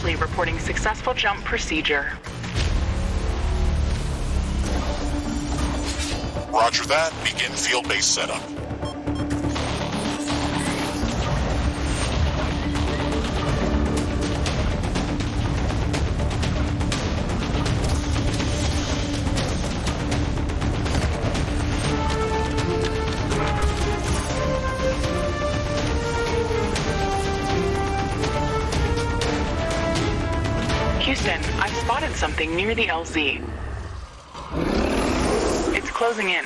Ashley reporting successful jump procedure. Roger that. Begin field-based setup. Houston, I've spotted something near the LZ. It's closing in.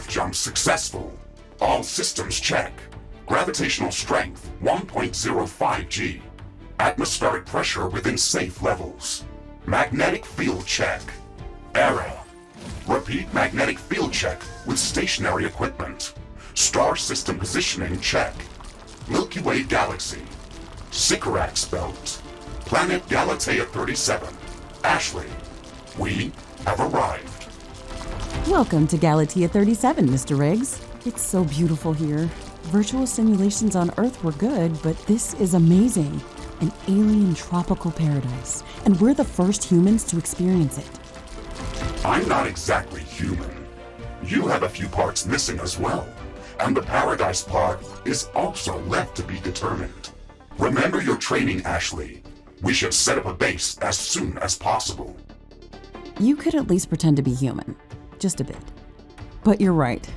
Jump successful. All systems check. Gravitational strength 1.05 G. Atmospheric pressure within safe levels. Magnetic field check. Error. Repeat magnetic field check with stationary equipment. Star system positioning check. Milky Way galaxy. Sycorax belt. Planet Galatea 37. Ashley, we have arrived. Welcome to Galatea 37, Mr. Riggs. It's so beautiful here. Virtual simulations on Earth were good, but this is amazing. An alien tropical paradise, and we're the first humans to experience it. I'm not exactly human. You have a few parts missing as well, and the paradise part is also left to be determined. Remember your training, Ashley. We should set up a base as soon as possible. You could at least pretend to be human. Just a bit. But you're right.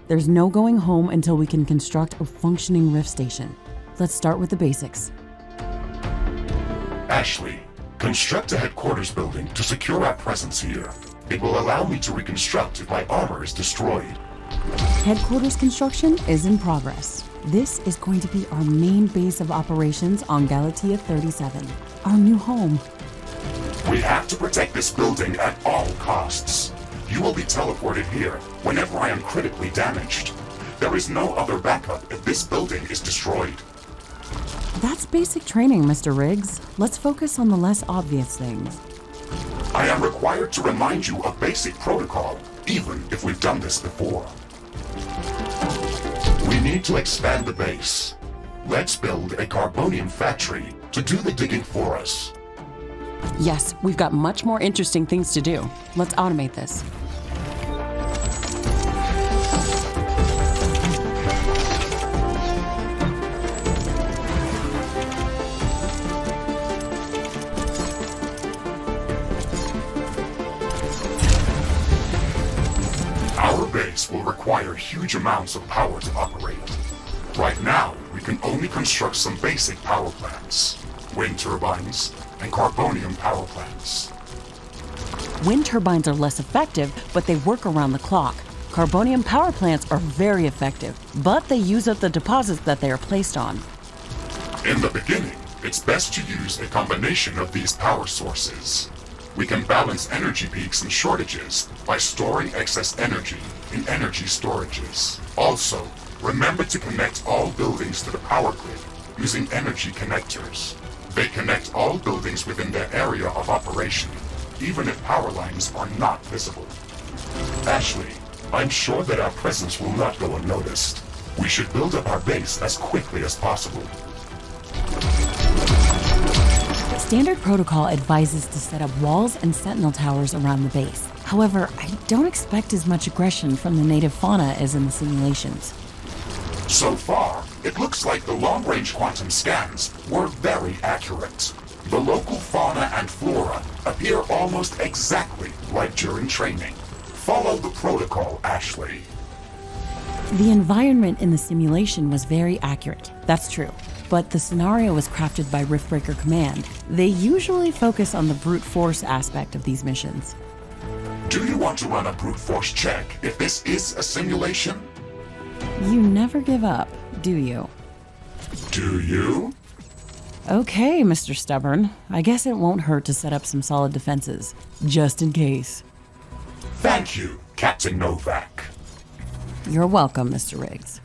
There's no going home until we can construct a functioning Rift station. Let's start with the basics. Ashley, construct a headquarters building to secure our presence here. It will allow me to reconstruct if my armor is destroyed. Headquarters construction is in progress. This is going to be our main base of operations on Galatea 37, our new home. We have to protect this building at all costs. You will be teleported here whenever I am critically damaged. There is no other backup if this building is destroyed. That's basic training, Mr. Riggs. Let's focus on the less obvious things. I am required to remind you of basic protocol, even if we've done this before. We need to expand the base. Let's build a carbonium factory to do the digging for us. Yes, we've got much more interesting things to do. Let's automate this. Our base will require huge amounts of power to operate. Right now, we can only construct some basic power plants. Wind turbines, and carbonium power plants. Wind turbines are less effective, but they work around the clock. Carbonium power plants are very effective, but they use up the deposits that they are placed on. In the beginning, it's best to use a combination of these power sources. We can balance energy peaks and shortages by storing excess energy in energy storages. Also, remember to connect all buildings to the power grid using energy connectors. They connect all buildings within their area of operation, even if power lines are not visible. Ashley, I'm sure that our presence will not go unnoticed. We should build up our base as quickly as possible. Standard protocol advises to set up walls and sentinel towers around the base. However, I don't expect as much aggression from the native fauna as in the simulations. So far, it looks like the long-range quantum scans were very accurate. The local fauna and flora appear almost exactly like during training. Follow the protocol, Ashley. The environment in the simulation was very accurate, that's true. But the scenario was crafted by Riftbreaker Command. They usually focus on the brute force aspect of these missions. Do you want to run a brute force check if this is a simulation? You never give up, do you? Do you? Okay, Mr. Stubborn. I guess it won't hurt to set up some solid defenses, just in case. Thank you, Captain Novak. You're welcome, Mr. Riggs.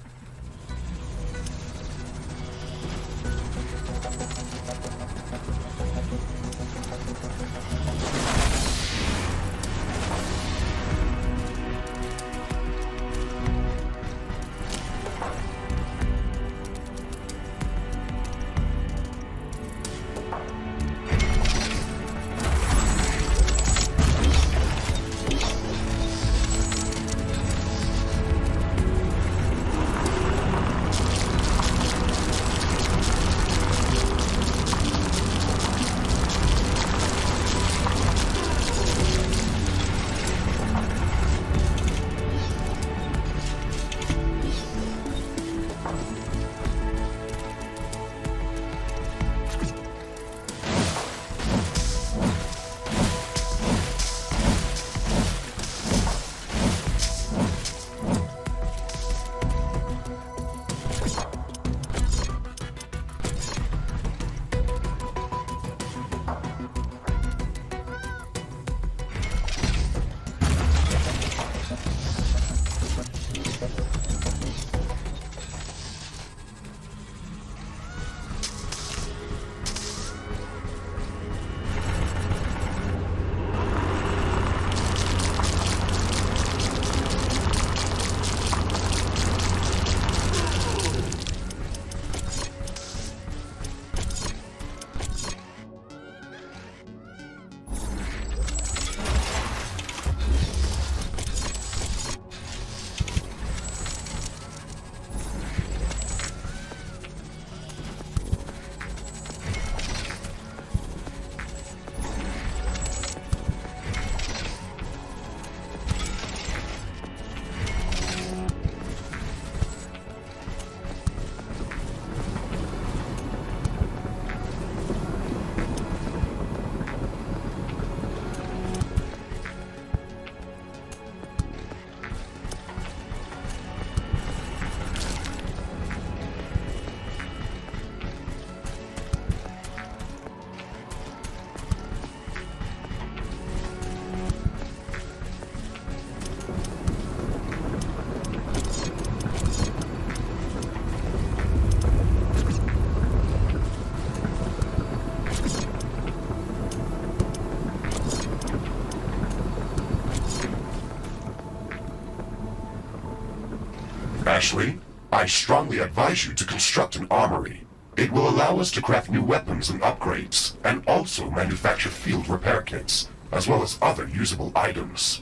Ashley, I strongly advise you to construct an armory. It will allow us to craft new weapons and upgrades, and also manufacture field repair kits, as well as other usable items.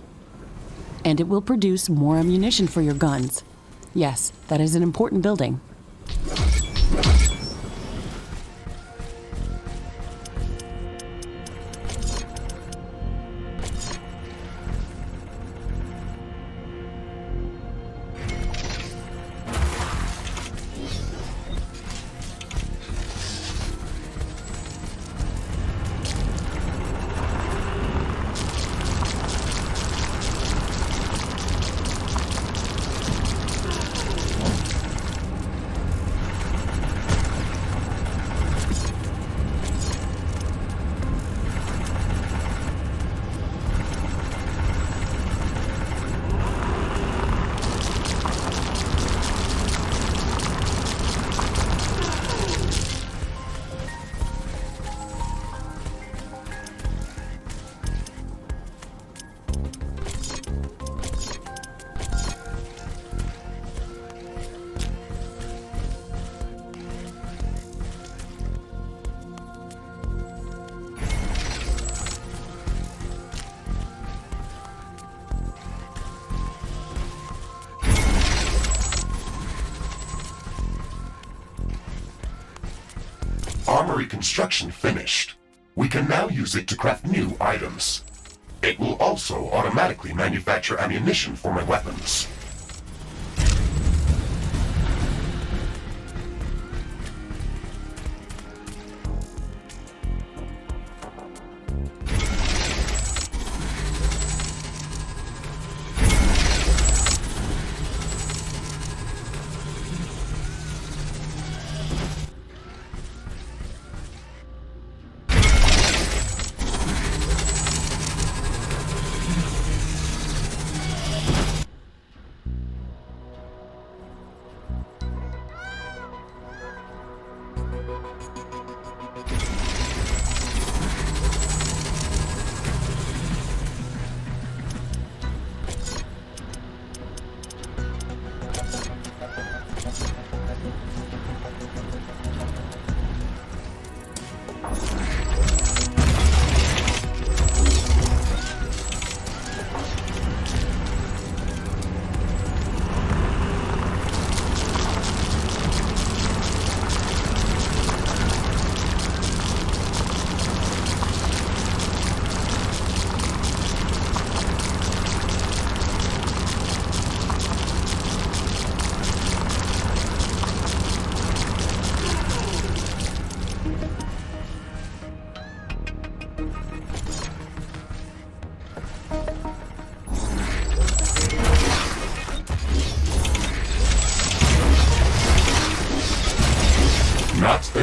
And it will produce more ammunition for your guns. Yes, that is an important building. Armory construction finished. We can now use it to craft new items. It will also automatically manufacture ammunition for my weapons.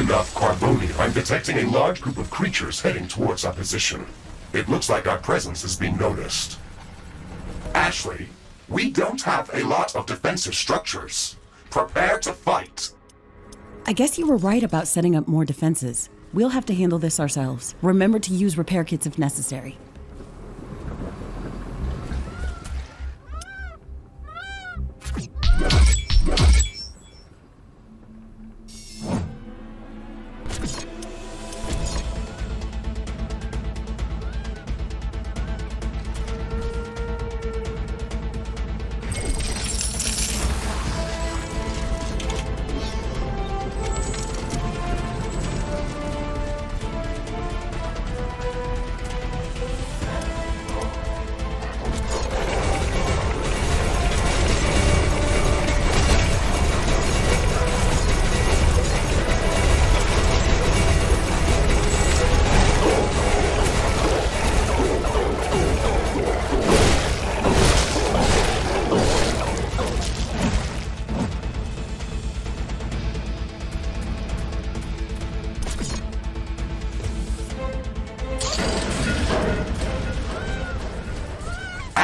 enough, Carboni. I'm detecting a large group of creatures heading towards our position. It looks like our presence is being noticed. Ashley, we don't have a lot of defensive structures. Prepare to fight. I guess you were right about setting up more defenses. We'll have to handle this ourselves. Remember to use repair kits if necessary.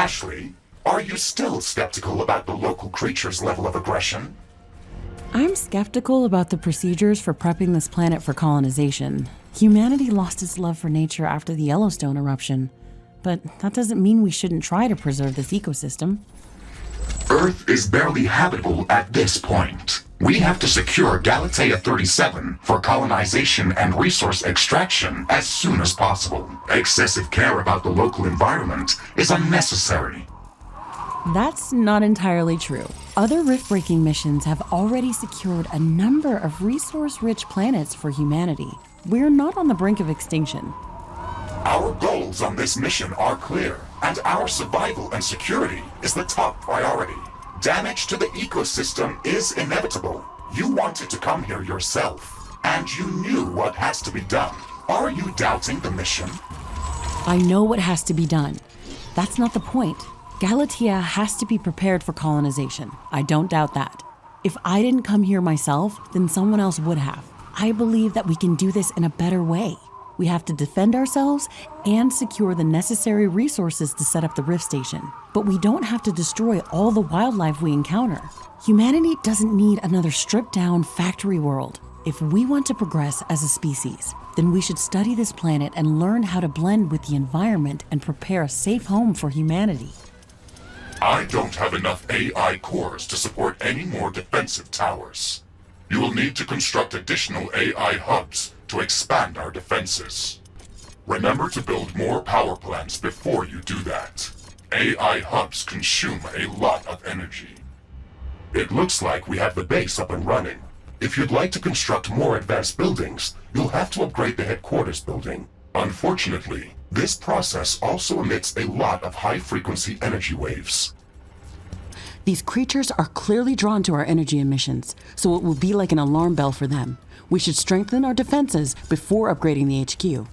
Ashley, are you still skeptical about the local creature's level of aggression? I'm skeptical about the procedures for prepping this planet for colonization. Humanity lost its love for nature after the Yellowstone eruption, but that doesn't mean we shouldn't try to preserve this ecosystem. Earth is barely habitable at this point. We have to secure Galatea 37 for colonization and resource extraction as soon as possible. Excessive care about the local environment is unnecessary. That's not entirely true. Other rift-breaking missions have already secured a number of resource-rich planets for humanity. We're not on the brink of extinction. Our goals on this mission are clear, and our survival and security is the top priority. Damage to the ecosystem is inevitable. You wanted to come here yourself, and you knew what has to be done. Are you doubting the mission? I know what has to be done. That's not the point. Galatea has to be prepared for colonization. I don't doubt that. If I didn't come here myself, then someone else would have. I believe that we can do this in a better way. We have to defend ourselves and secure the necessary resources to set up the Rift Station. But we don't have to destroy all the wildlife we encounter. Humanity doesn't need another stripped-down factory world. If we want to progress as a species, then we should study this planet and learn how to blend with the environment and prepare a safe home for humanity. I don't have enough AI cores to support any more defensive towers. You will need to construct additional AI hubs to expand our defenses. Remember to build more power plants before you do that. AI hubs consume a lot of energy. It looks like we have the base up and running. If you'd like to construct more advanced buildings, you'll have to upgrade the headquarters building. Unfortunately, this process also emits a lot of high-frequency energy waves. These creatures are clearly drawn to our energy emissions, so it will be like an alarm bell for them. We should strengthen our defenses before upgrading the HQ.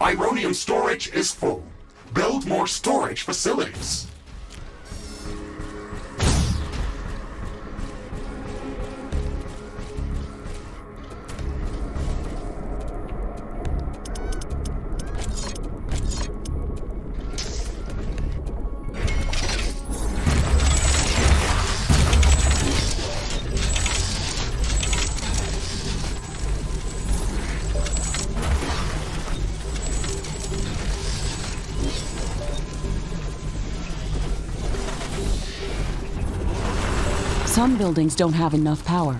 Ironium storage is full. Build more storage facilities. Some buildings don't have enough power.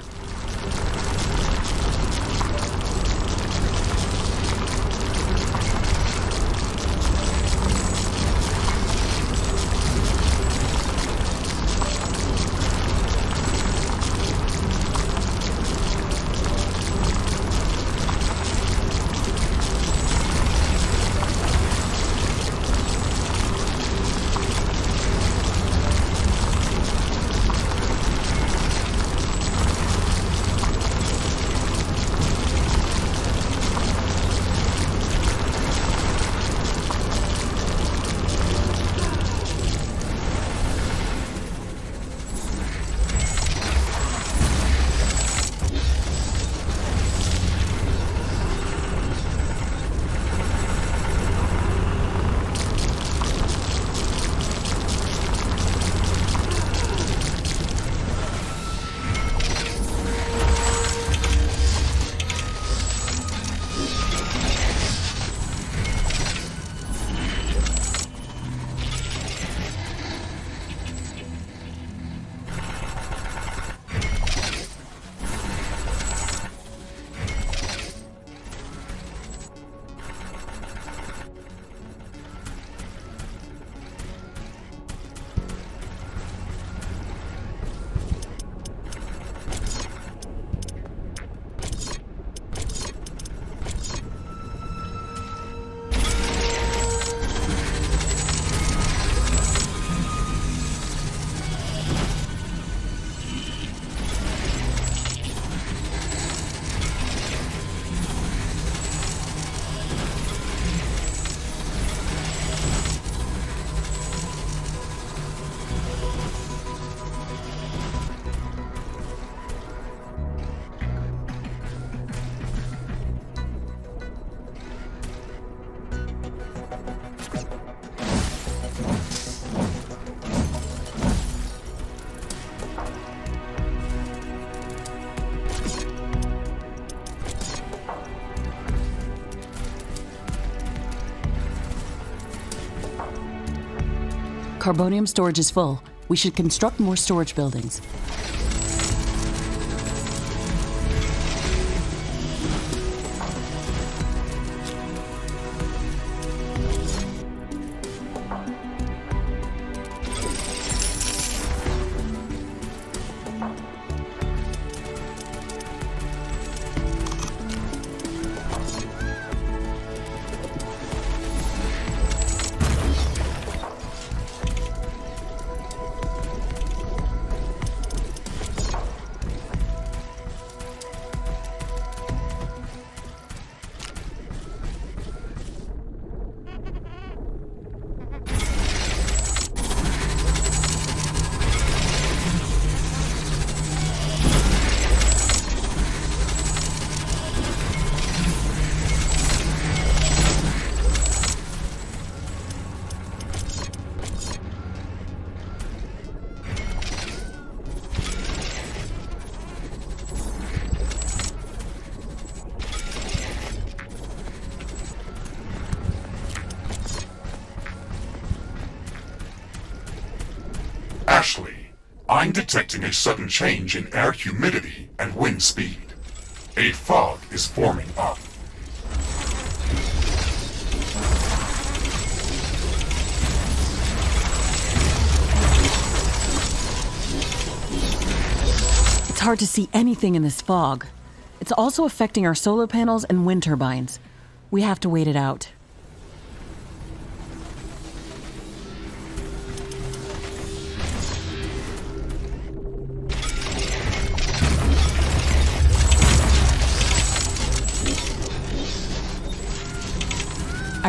Carbonium storage is full. We should construct more storage buildings. Ashley, I'm detecting a sudden change in air humidity and wind speed. A fog is forming up. It's hard to see anything in this fog. It's also affecting our solar panels and wind turbines. We have to wait it out.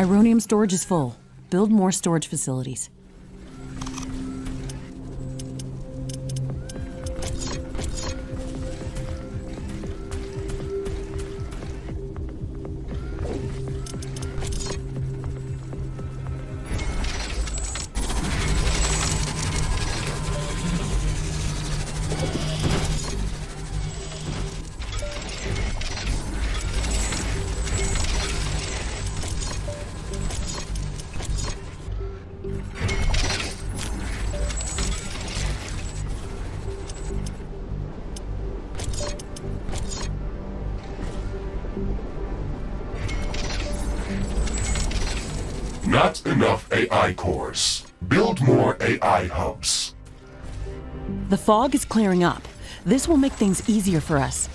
Ironium storage is full. Build more storage facilities. Not enough AI cores. Build more AI hubs. The fog is clearing up. This will make things easier for us.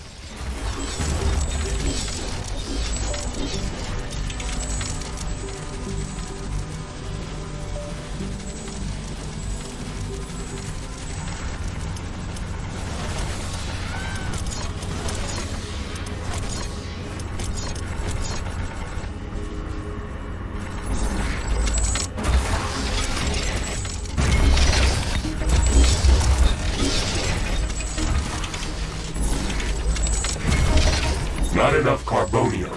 Not enough carbonium.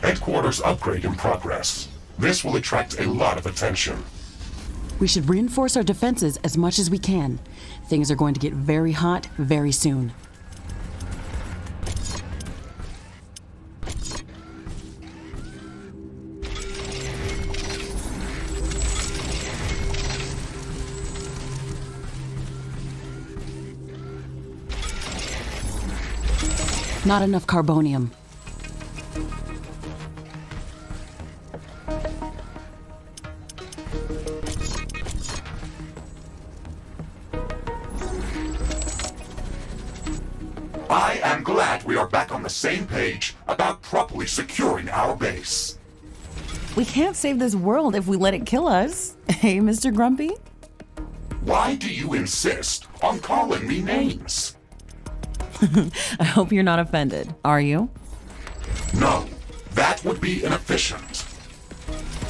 Headquarters upgrade in progress. This will attract a lot of attention. We should reinforce our defenses as much as we can. Things are going to get very hot very soon. Not enough carbonium. I am glad we are back on the same page about properly securing our base. We can't save this world if we let it kill us. Hey, Mr. Grumpy? Why do you insist on calling me names? I hope you're not offended. Are you? No, that would be inefficient.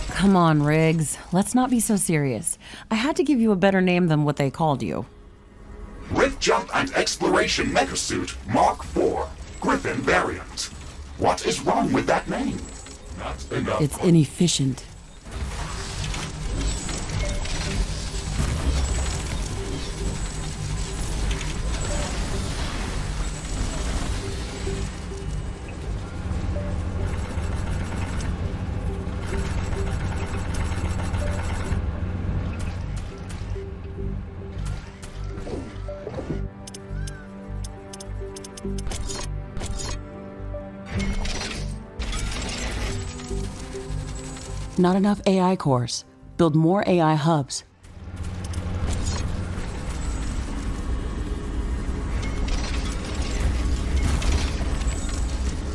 Come on, Riggs. Let's not be so serious. I had to give you a better name than what they called you. Rift Jump and Exploration Megasuit Mark IV, Griffin variant. What is wrong with that name? Not enough. It's inefficient. Not enough AI cores. Build more AI hubs.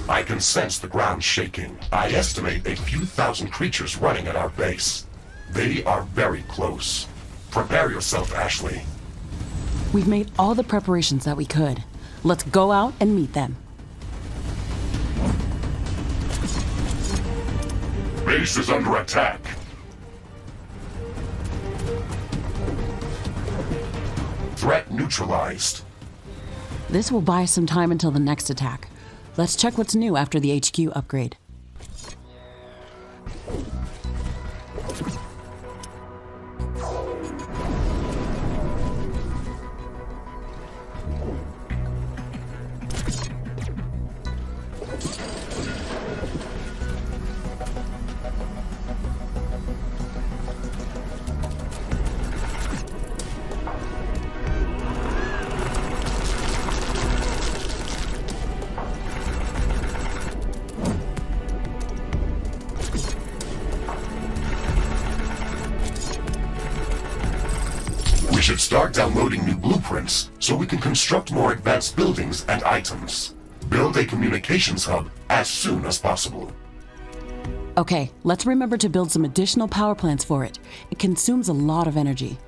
I can sense the ground shaking. I estimate a few thousand creatures running at our base. They are very close. Prepare yourself, Ashley. We've made all the preparations that we could. Let's go out and meet them. Base is under attack. Threat neutralized. This will buy us some time until the next attack. Let's check what's new after the HQ upgrade. We should start downloading new blueprints so we can construct more advanced buildings and items. Build a communications hub as soon as possible. Okay, let's remember to build some additional power plants for it. It consumes a lot of energy.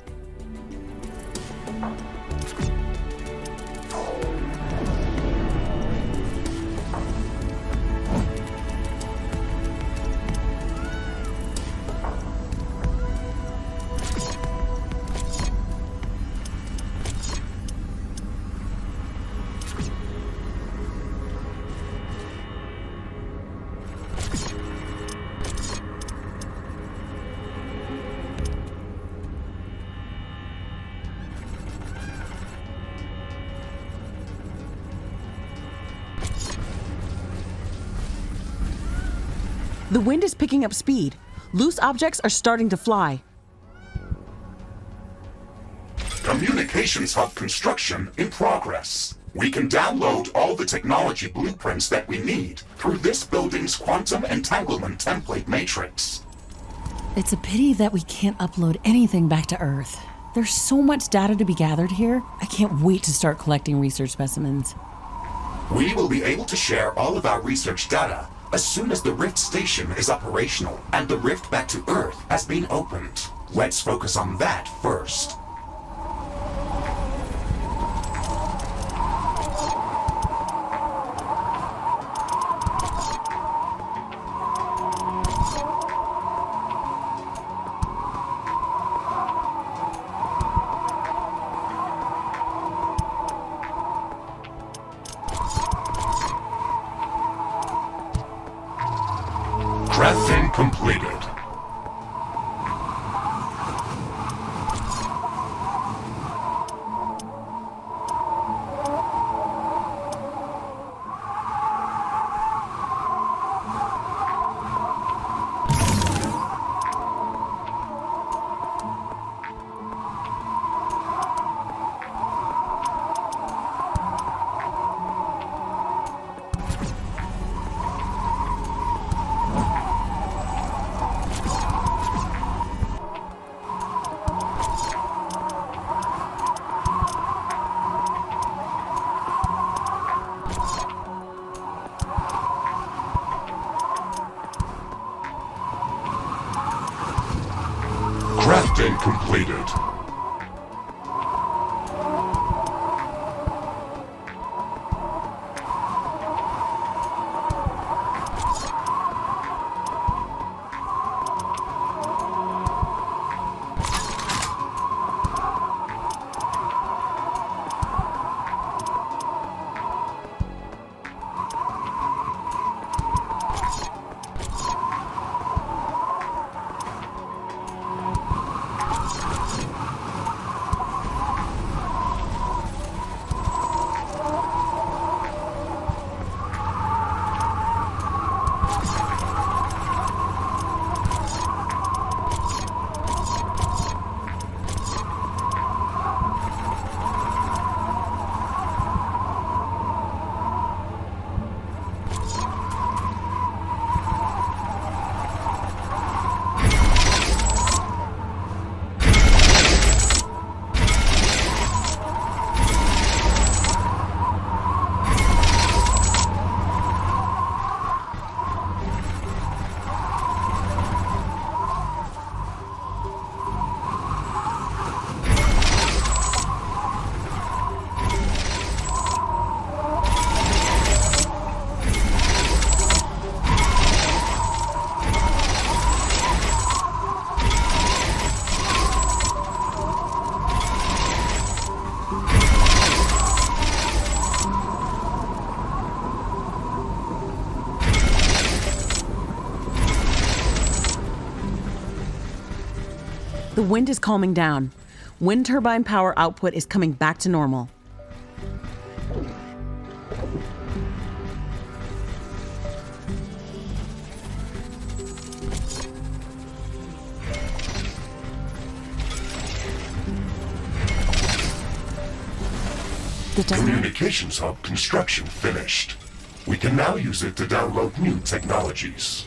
The wind is picking up speed. Loose objects are starting to fly. Communications hub construction in progress. We can download all the technology blueprints that we need through this building's quantum entanglement template matrix. It's a pity that we can't upload anything back to Earth. There's so much data to be gathered here. I can't wait to start collecting research specimens. We will be able to share all of our research data as soon as the Rift Station is operational and the rift back to Earth has been opened. Let's focus on that first. Crafting completed. Crafting completed. The wind is calming down. Wind turbine power output is coming back to normal. Communications hub construction finished. We can now use it to download new technologies.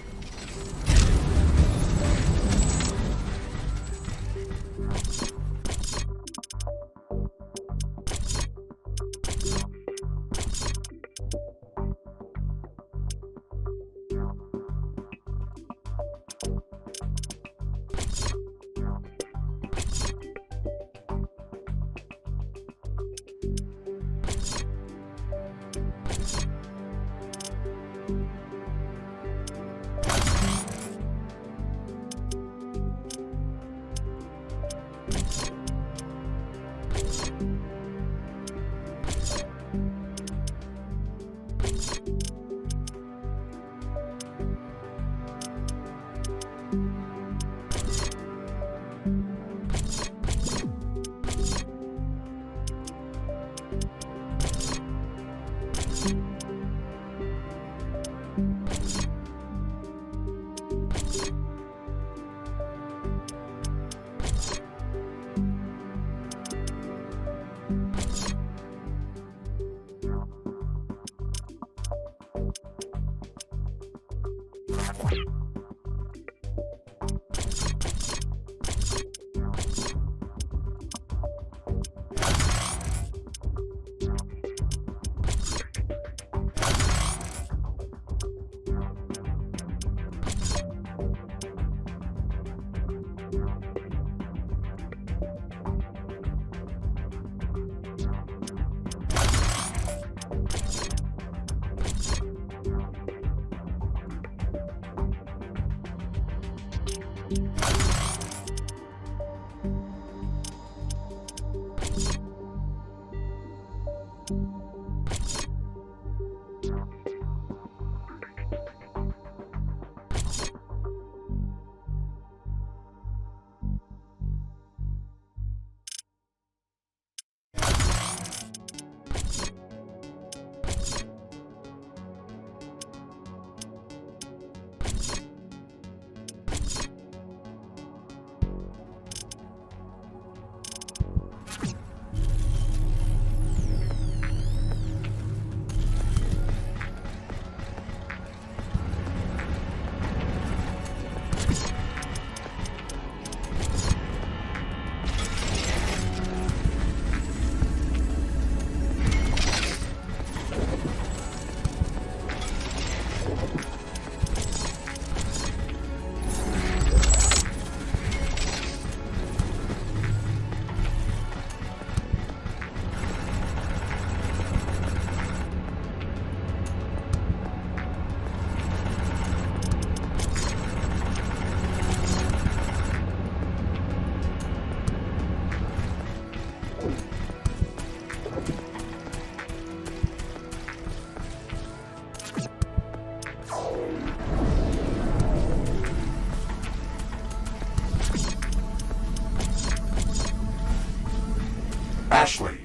Ashley,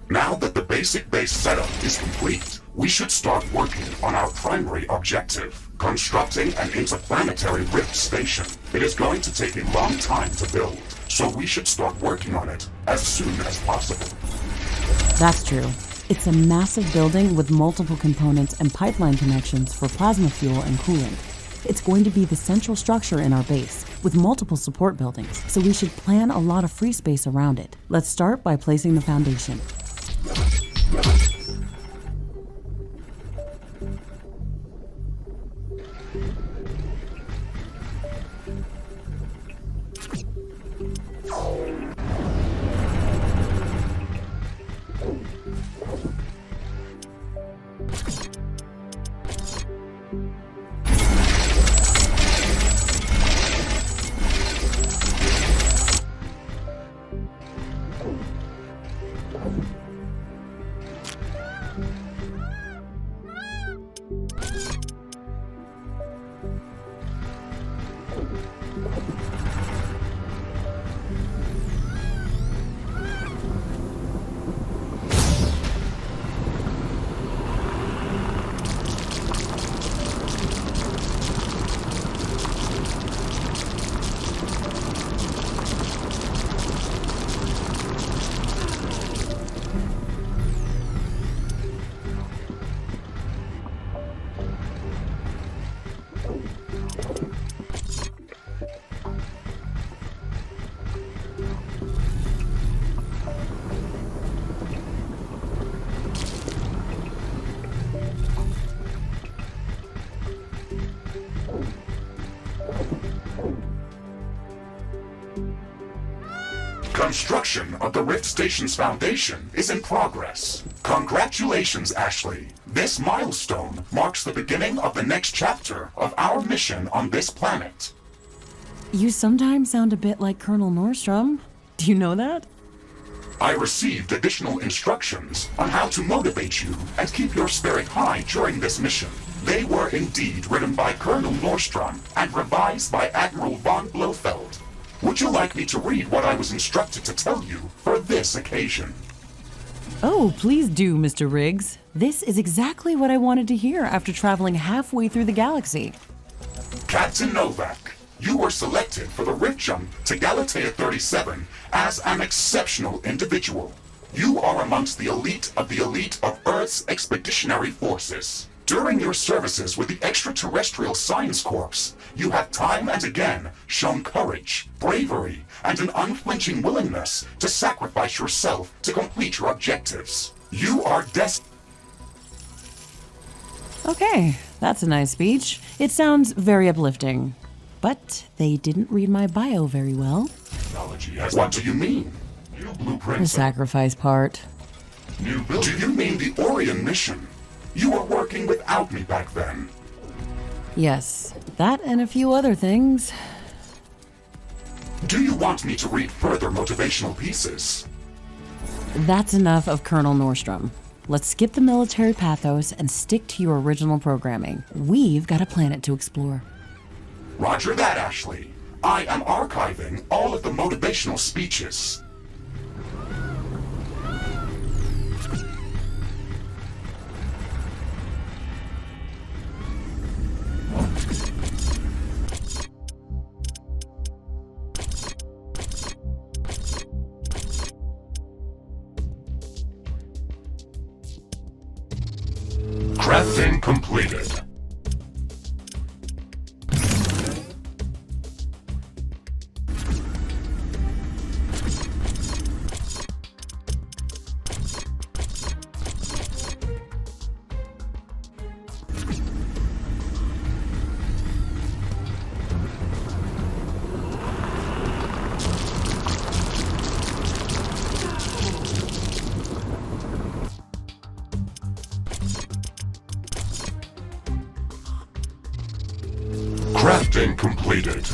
now that the basic base setup is complete, we should start working on our primary objective, constructing an interplanetary rift station. It is going to take a long time to build, so we should start working on it as soon as possible. That's true. It's a massive building with multiple components and pipeline connections for plasma fuel and cooling. It's going to be the central structure in our base, with multiple support buildings, so we should plan a lot of free space around it. Let's start by placing the foundation. Construction of the Rift Station's foundation is in progress. Congratulations, Ashley. This milestone marks the beginning of the next chapter of our mission on this planet. You sometimes sound a bit like Colonel Nordstrom. Do you know that? I received additional instructions on how to motivate you and keep your spirit high during this mission. They were indeed written by Colonel Nordstrom and revised by Admiral von Blofeld. Would you like me to read what I was instructed to tell you for this occasion? Oh, please do, Mr. Riggs. This is exactly what I wanted to hear after traveling halfway through the galaxy. Captain Novak, you were selected for the Rift Jump to Galatea 37 as an exceptional individual. You are amongst the elite of Earth's expeditionary forces. During your services with the Extraterrestrial Science Corps, you have time and again shown courage, bravery, and an unflinching willingness to sacrifice yourself to complete your objectives. You are destined. Okay, that's a nice speech. It sounds very uplifting. But they didn't read my bio very well. What do you mean? New The blueprints. sacrifice part. New build. Do you mean the Orion mission? You were working without me back then. Yes, that and a few other things. Do you want me to read further motivational pieces? That's enough of Colonel Nordstrom. Let's skip the military pathos and stick to your original programming. We've got a planet to explore. Roger that, Ashley. I am archiving all of the motivational speeches. Crafting completed. Crafting completed.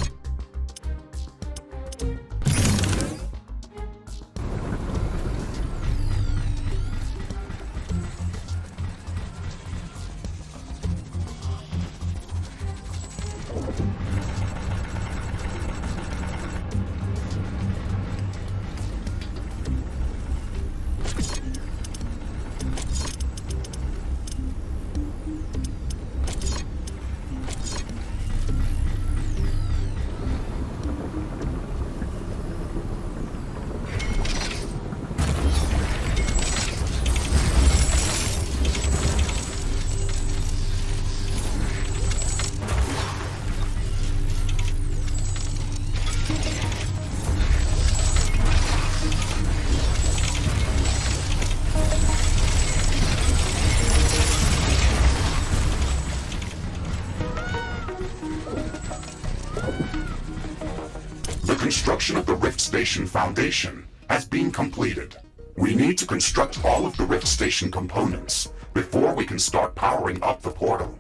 The construction of the Rift Station Foundation has been completed. We need to construct all of the Rift Station components before we can start powering up the portal.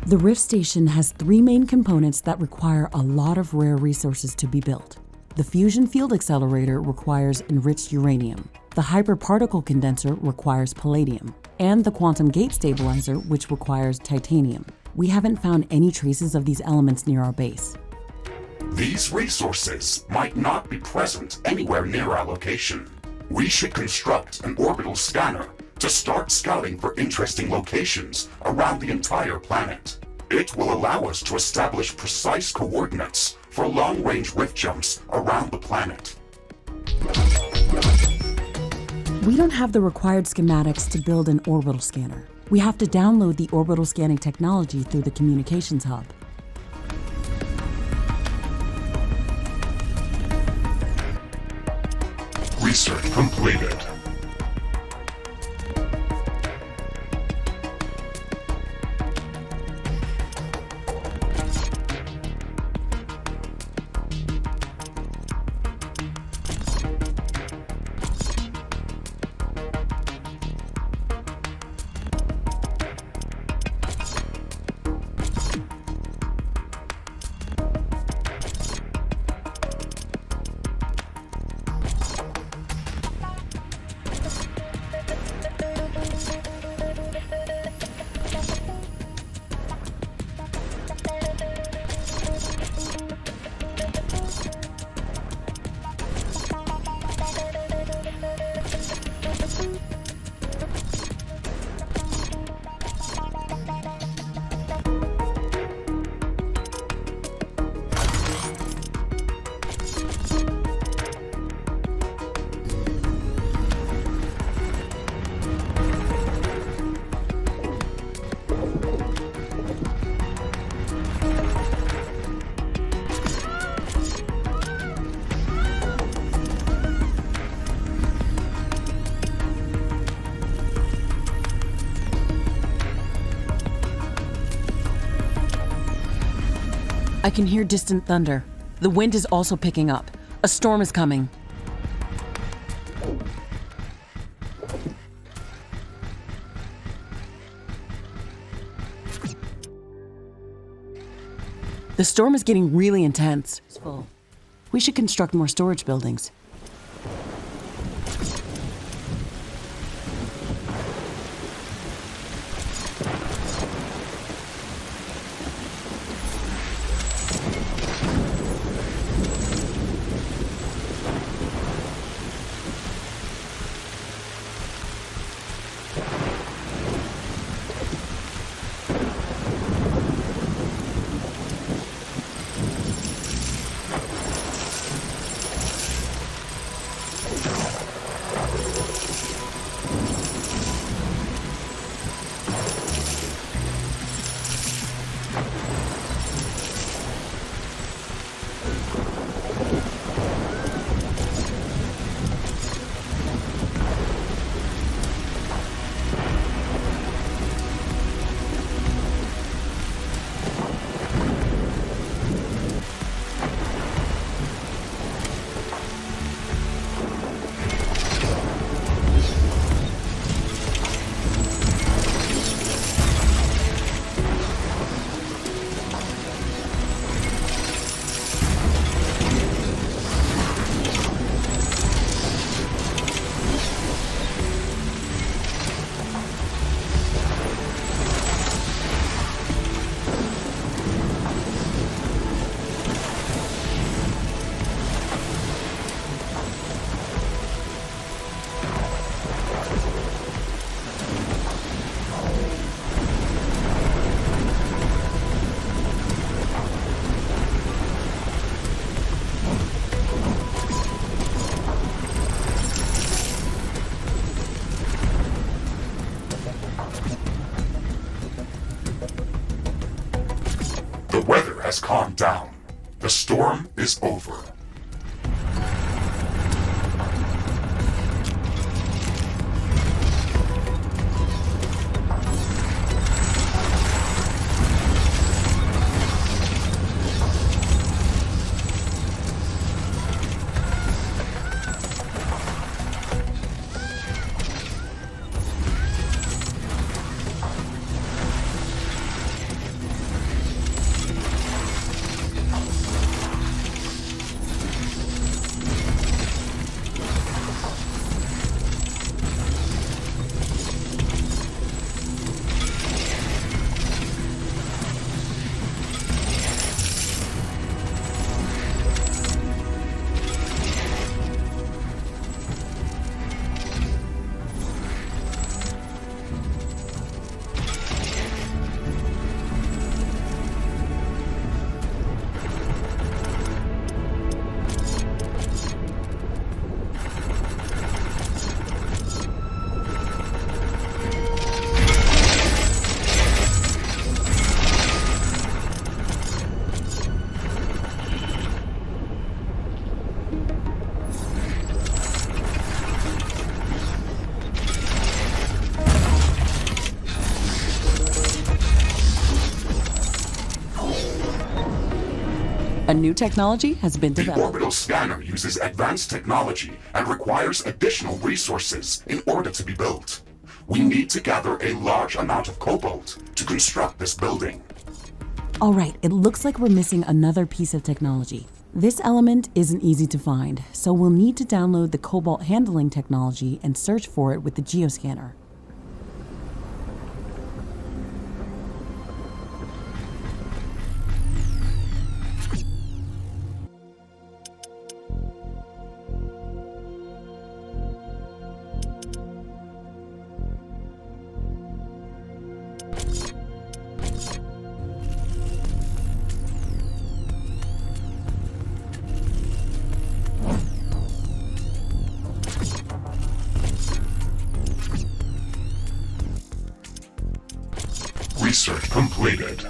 The Rift Station has three main components that require a lot of rare resources to be built. The Fusion Field Accelerator requires enriched uranium. The Hyperparticle Condenser requires palladium. And the Quantum Gate Stabilizer, which requires titanium. We haven't found any traces of these elements near our base. These resources might not be present anywhere near our location. We should construct an orbital scanner to start scouting for interesting locations around the entire planet. It will allow us to establish precise coordinates for long-range rift jumps around the planet. We don't have the required schematics to build an orbital scanner. We have to download the orbital scanning technology through the communications hub. Research completed. I can hear distant thunder. The wind is also picking up. A storm is coming. The storm is getting really intense. We should construct more storage buildings. The weather has calmed down. The storm is over. A new technology has been The developed. orbital scanner uses advanced technology and requires additional resources in order to be built. We need to gather a large amount of cobalt to construct this building. All right, it looks like we're missing another piece of technology. This element isn't easy to find, so we'll need to download the cobalt handling technology and search for it with the geoscanner. Research completed.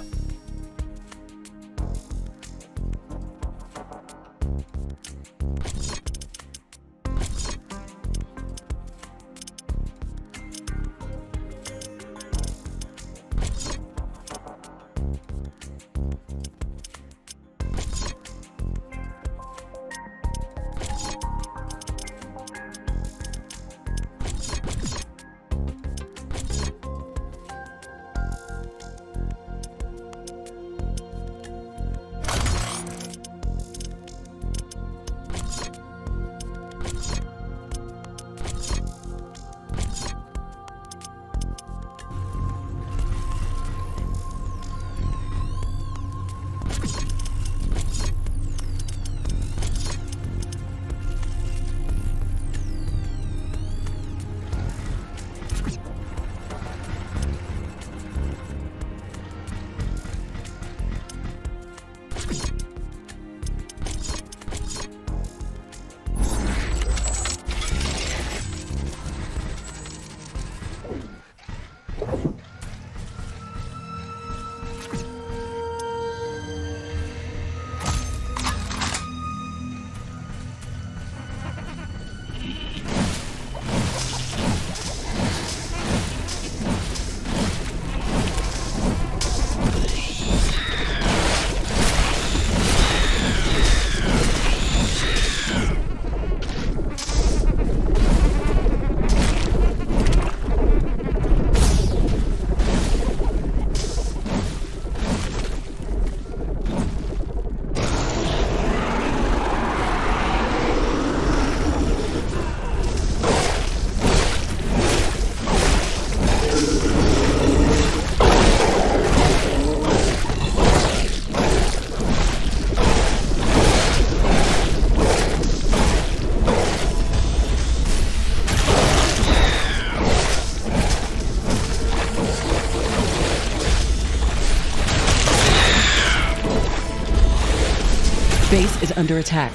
under attack.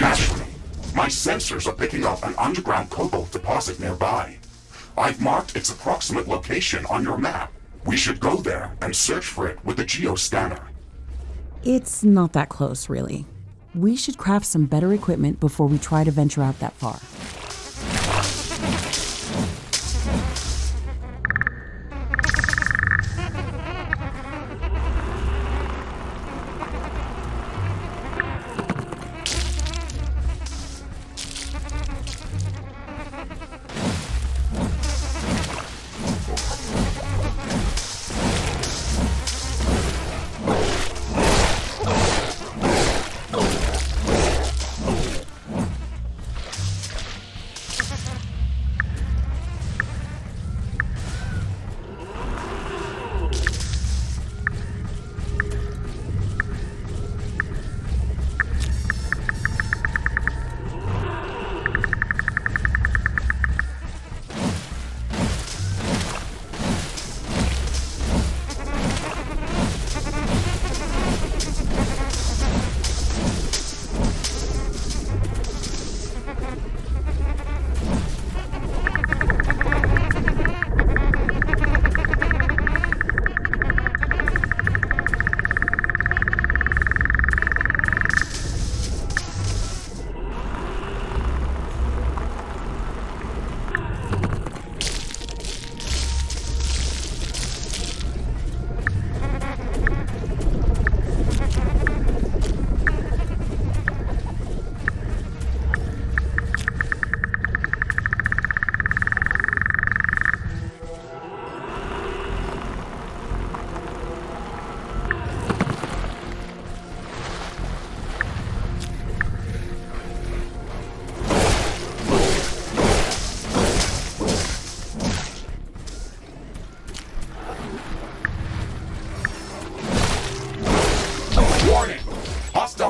Naturally, my sensors are picking up an underground cobalt deposit nearby. I've marked its approximate location on your map. We should go there and search for it with the geoscanner. It's not that close, really. We should craft some better equipment before we try to venture out that far.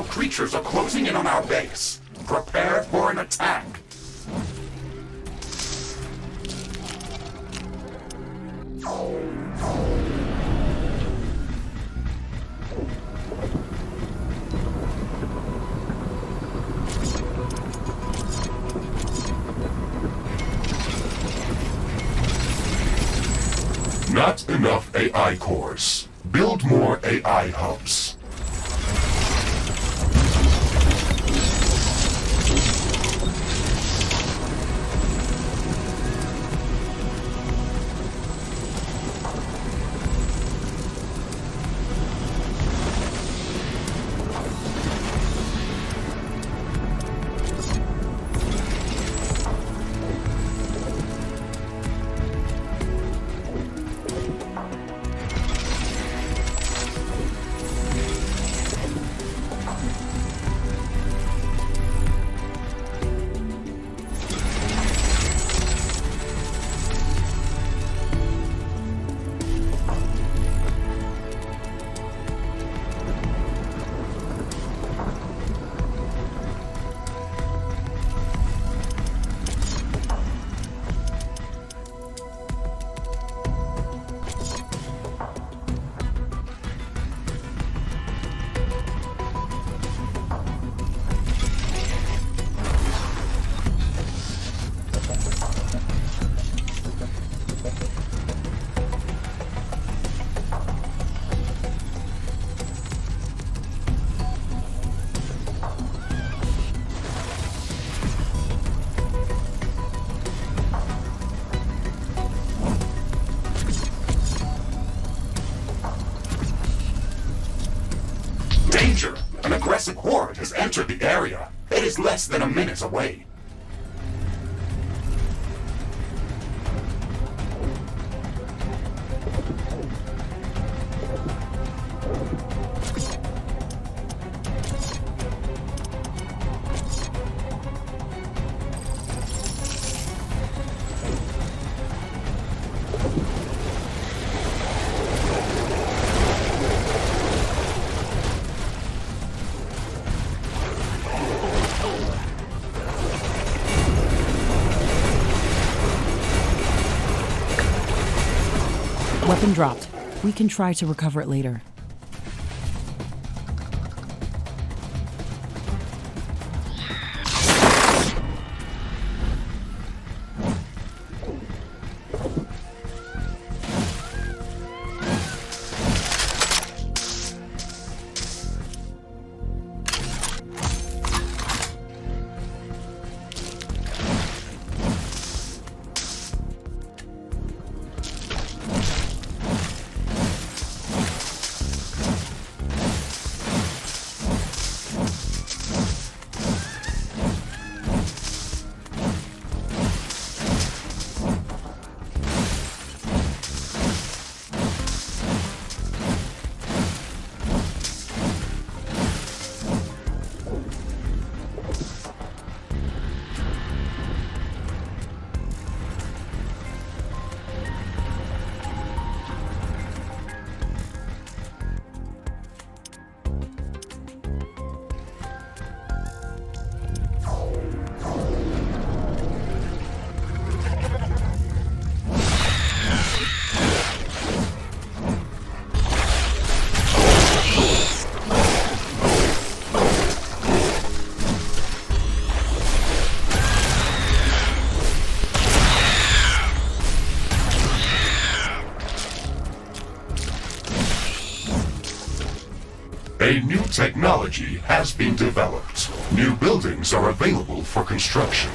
Creatures are closing in on our base. Prepare for an attack. Not enough AI cores. Build more AI hubs. has entered the area. It is less than a minute away. Weapon dropped. We can try to recover it later. A new technology has been developed. New buildings are available for construction.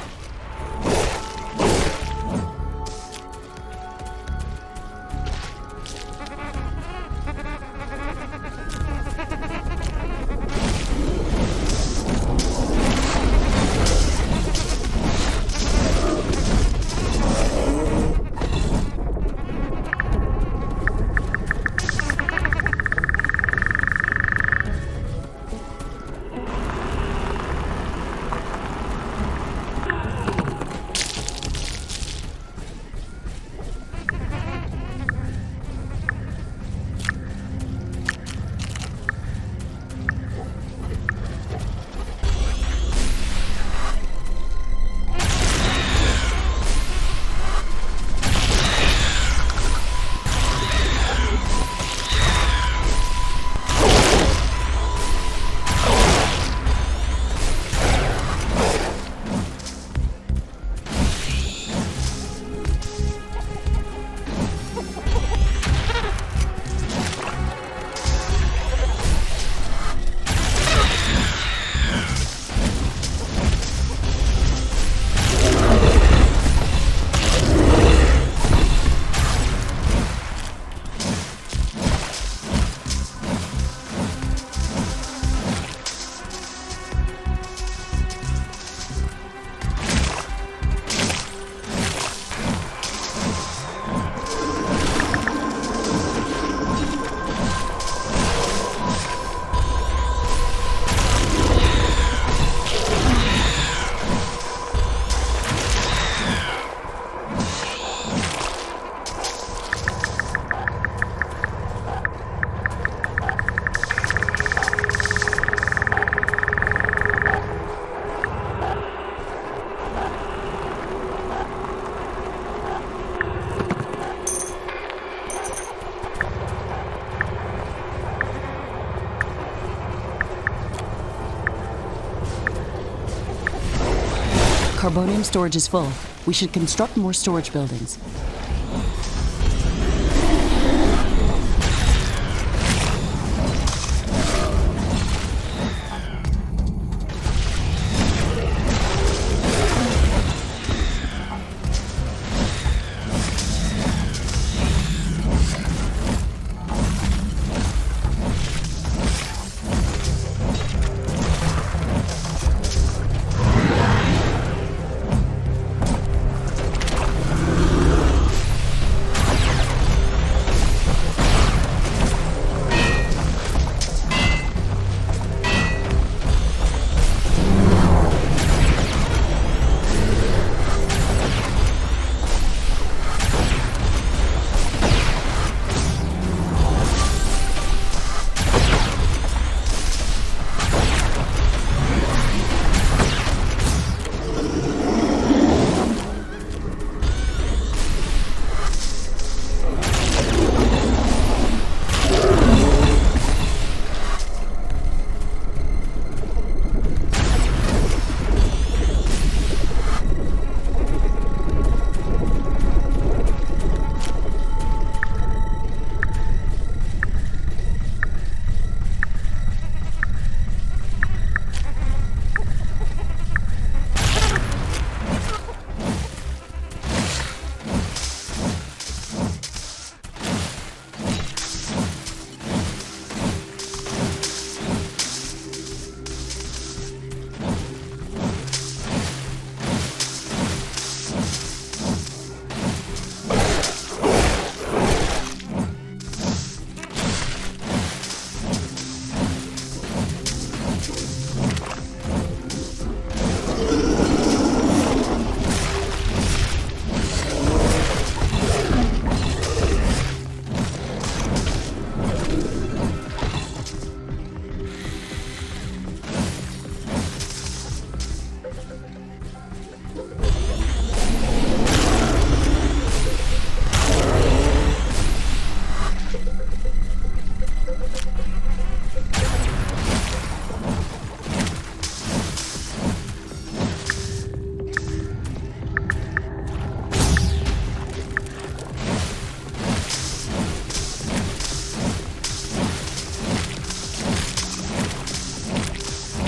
Carbonium storage is full. We should construct more storage buildings.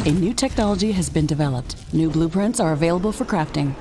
A new technology has been developed. New blueprints are available for crafting.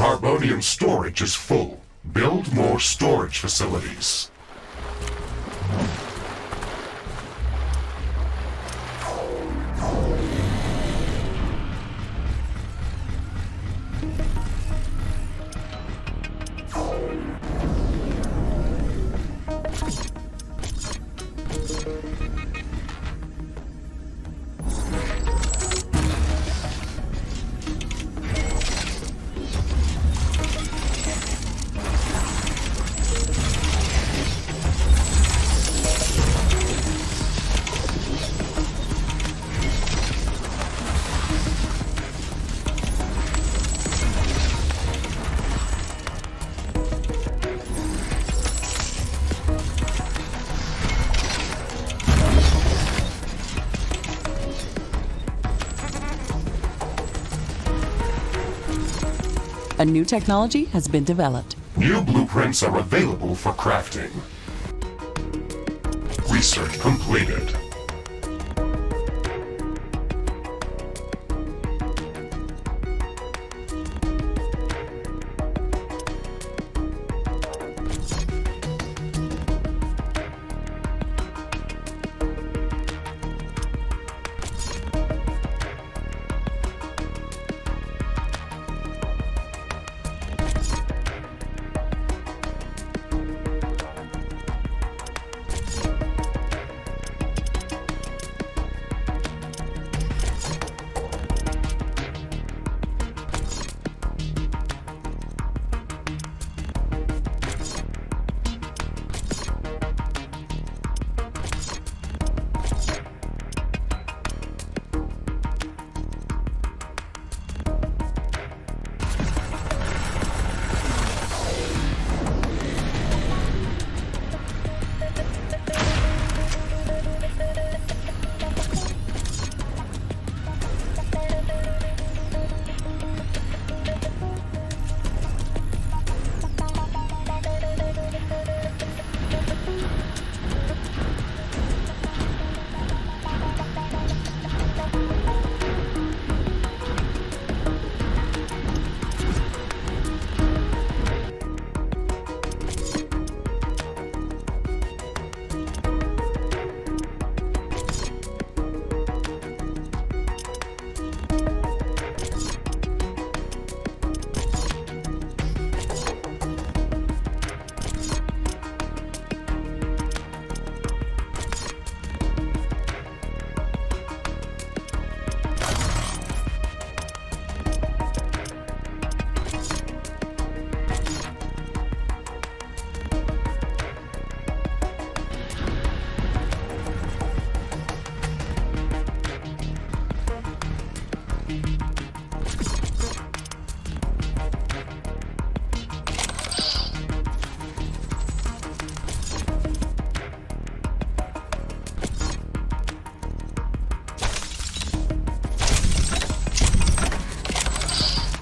Carbonium storage is full. Build more storage facilities. A new technology has been developed. New blueprints are available for crafting. Research completed.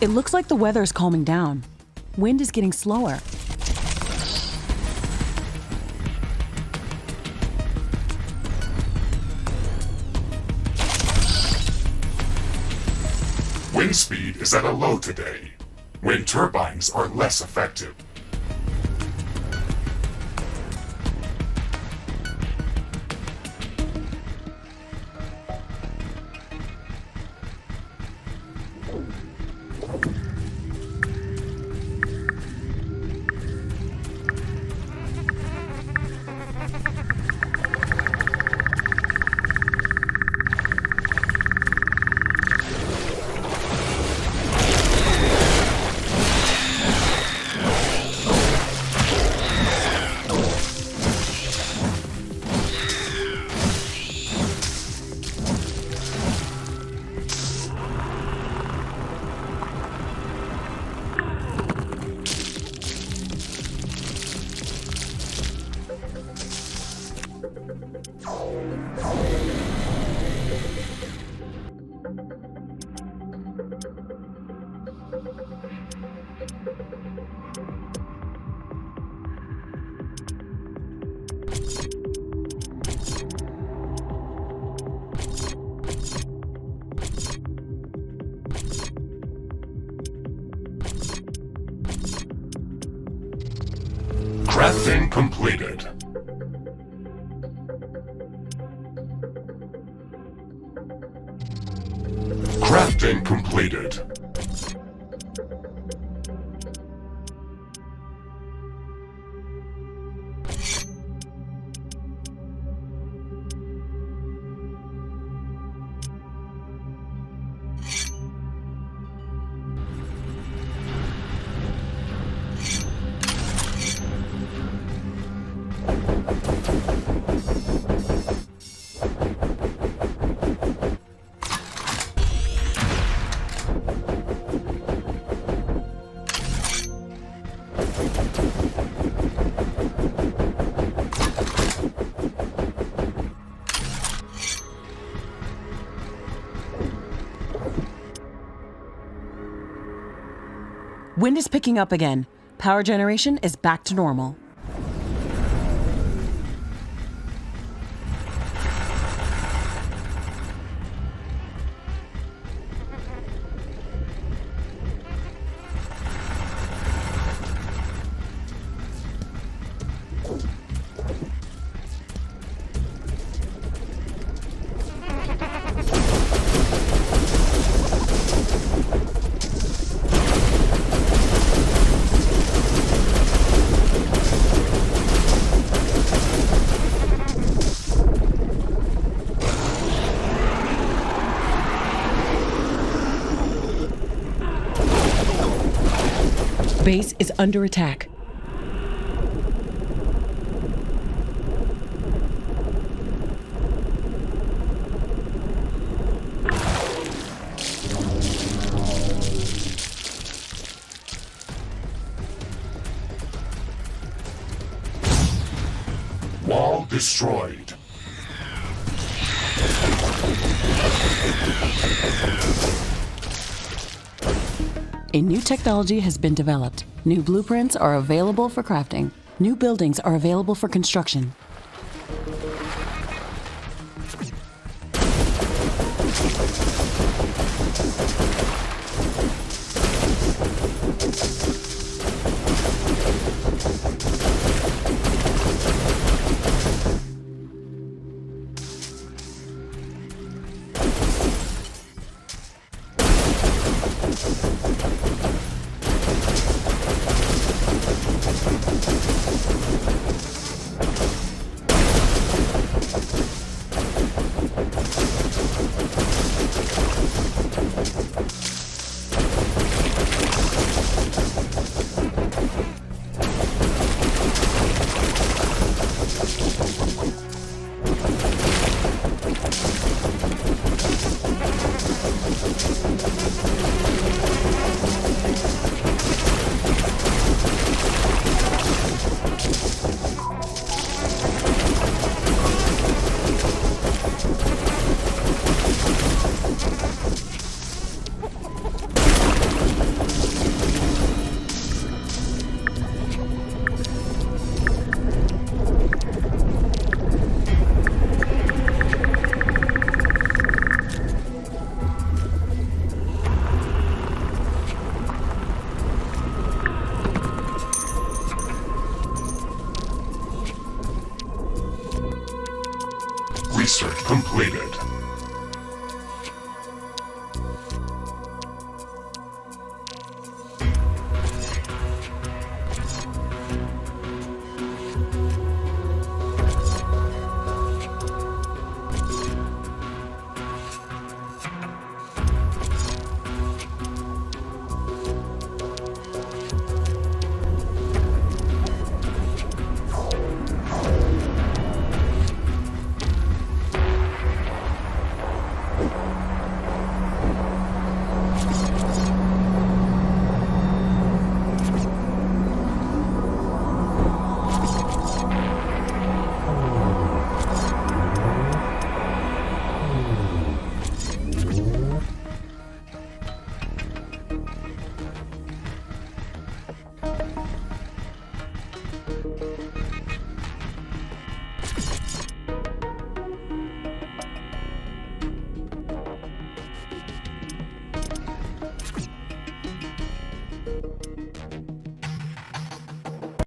It looks like the weather is calming down. Wind is getting slower. Wind speed is at a low today. Wind turbines are less effective. Crafting completed. Crafting completed. Wind is picking up again. Power generation is back to normal. Base is under attack. Wall destroyed. A new technology has been developed. New blueprints are available for crafting. New buildings are available for construction. completed.